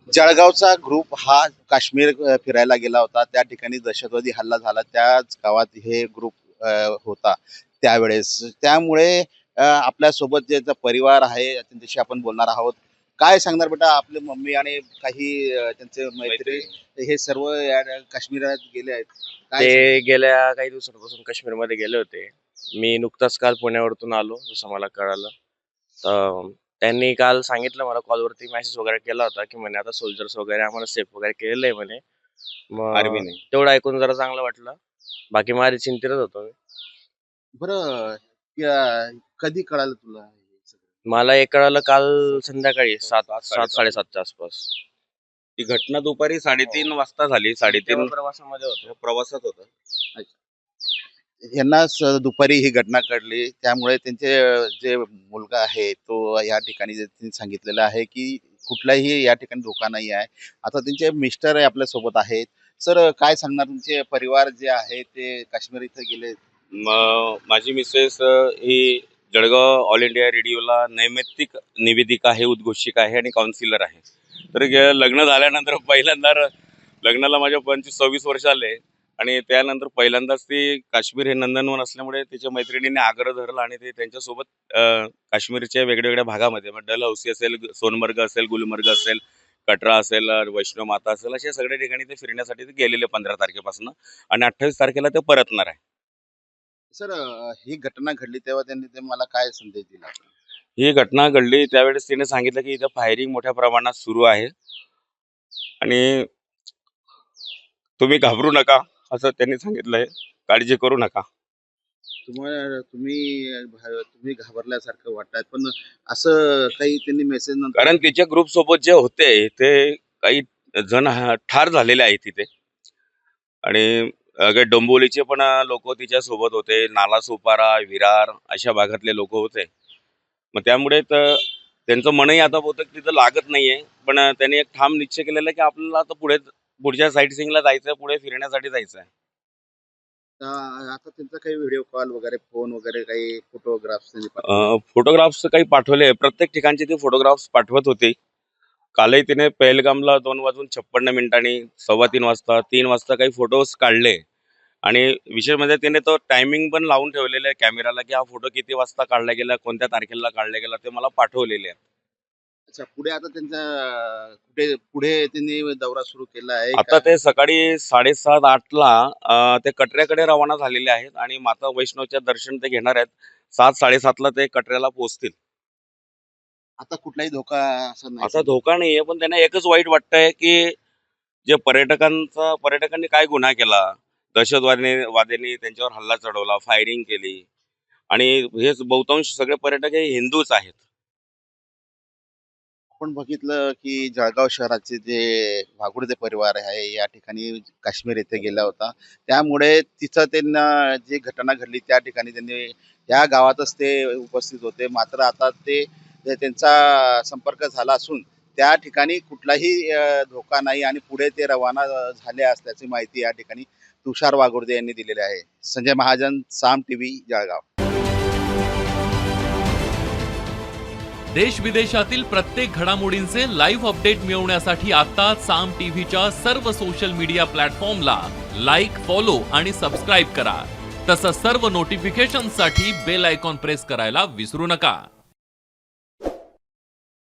जळगावचा group हा काश्मीर फिरायला गेला होता. त्या ठिकाणी दहशतवादी हल्ला झाला. त्याच गावात हे ग्रुप होता त्यावेळेस. त्यामुळे आपल्यासोबत जे परिवार आहे त्यांच्याशी आपण बोलणार आहोत. काय सांगणार बेटा, आपले मम्मी आणि काही त्यांचे मैत्री हे सर्व काश्मीरात गेले आहेत. काय ते गेल्या काही दिवसांपासून काश्मीरमध्ये गेले होते. मी नुकताच काल पुण्यावरून आलो, जसं मला कळालं. तर त्यांनी काल सांगितलं मला, कॉलवरती मेसेज वगैरे केला होता की म्हणे आता सोल्जर्स वगैरे आम्हाला सेफ वगैरे केलेलं आहे म्हणे. मग आर्मीने तेवढं ऐकून जरा चांगलं वाटलं. बाकी माझ्या चिंतेतच होतो मी. बरं. कधी कळालं तुला हे सगळं? मला हे कळालं काल संध्याकाळी 7-7:30च्या आसपास. ती घटना दुपारी 3:30 वाजता झाली. 3:30 प्रवासामध्ये होतो. प्रवासात होता. यांना दुपारी ही घटना घडली. त्यामुळे त्यांचे जे मुलगा आहे तो या ठिकाणी त्यांनी सांगितलेलं आहे की कुठलाही या ठिकाणी धोका नाही आहे. आता त्यांचे मिस्टर आपल्या सोबत आहेत. सर, काय सांगणार, तुमचे परिवार जे आहे ते काश्मीर इथं गेले? माझी मिसेस ही जळगाव ऑल इंडिया रेडिओला नैमित्तिक निवेदिका आहे, उद्घोषिका आहे आणि काउन्सिलर आहे. तर लग्न झाल्यानंतर पहिल्यांदा लग्नाला माझ्या 25-26 वर्ष आले आणि त्यानंतर पहिल्यांदाच ती काश्मीर हे नंदनवन असल्यामुळे तिच्या मैत्रिणींनी आग्रह धरला आणि ते त्यांच्यासोबत काश्मीरच्या वेगवेगळ्या भागामध्ये डल हौसी असेल, सोनमर्ग असेल, गुलमर्ग असेल, कटरा असेल, वैष्णो माता असेल, अशा सगळ्या ठिकाणी ते फिरण्यासाठी ते गेलेले 15 तारखेपासून आणि 28 तारखेला ते परतणार आहे. सर, ही घटना घडली तेव्हा त्यांनी ते मला काय संदेश दिला? ही घटना घडली त्यावेळेस तिने सांगितलं की इथं फायरिंग मोठ्या प्रमाणात सुरू आहे आणि तुम्ही घाबरू नका, असं त्यांनी सांगितलंय. काळजी करू नका. तुम्ही घाबरल्यासारखं वाटतात, पण असं काही त्यांनी मेसेज नंतर? कारण तिच्या ग्रुप सोबत जे होते ते काही जण ठार झालेले आहेत तिथे आणि डोंबिवलीचे पण लोक तिच्या सोबत होते. नालासोपारा, विरार अशा भागातले लोक होते. मग त्यामुळे तर त्यांचं मनही आता बहुतेक तिथं लागत नाहीये. पण त्यांनी एक ठाम निश्चय केलेला आहे की आपल्याला आता पुढच्या साईट सीइंगला जायचंय, पुढे फिरण्यासाठी जायचंय. आता त्यांचा काही व्हिडिओ कॉल वगैरे, फोन वगैरे, काही फोटोग्राफ्स? फोटोग्राफ्स काही पाठवले, प्रत्येक ठिकाणचे ते फोटोग्राफ्स पाठवत होते. कालही तिने पहलगामला 2:56 3:15 वाजता 3 वाजता काही फोटोज काढले आणि विशेष म्हणजे तिने तो टायमिंग पण लावून ठेवलेला आहे कॅमेराला की हा फोटो किती वाजता काढला गेला, कोणत्या तारखेला काढला गेला, ते मला पाठवलेले आहे. अच्छा, पुढे आता त्यांचा पुढे त्यांनी दौरा सुरू केला आहे आता का? ते सकाळी 7:30-8ला ते कटऱ्याकडे रवाना झालेले आहेत आणि माता वैष्णवच्या दर्शन ते घेणार आहेत. 7-7:30ला ते कटऱ्याला पोहोचतील. आता कुठलाही धोका असं नाही? असा धोका नाहीये, पण त्यांना एकच वाईट वाटतंय की जे पर्यटकांनी काय गुन्हा केला, दहशतवाद्यांनी त्यांच्यावर हल्ला चढवला, फायरिंग केली आणि हेच बहुतांश सगळे पर्यटक हे हिंदूच आहेत. आपण बघितलं की जळगाव शहराचे जे वाघुर्ते परिवार आहे या ठिकाणी काश्मीर येथे गेला होता. त्यामुळे तिथं त्यांना जी घटना घडली त्या ठिकाणी त्यांनी त्या गावातच ते उपस्थित होते. मात्र आता त्यांचा संपर्क झाला असून त्या ठिकाणी कुठलाही धोका नाही आणि पुढे ते रवाना झाले असल्याची माहिती या ठिकाणी तुषार वाघुर्ते यांनी दिलेली आहे. संजय महाजन, साम टीव्ही, जळगाव. देश विदेशातील प्रत्येक घडामोडींचे लाईव्ह अपडेट मिळवण्यासाठी आता साम टीव्हीच्या सर्व सोशल मीडिया प्लॅटफॉर्मला लाईक, फॉलो आणि सबस्क्राईब करा. तसंच सर्व नोटिफिकेशनसाठी बेल आयकॉन प्रेस करायला विसरू नका.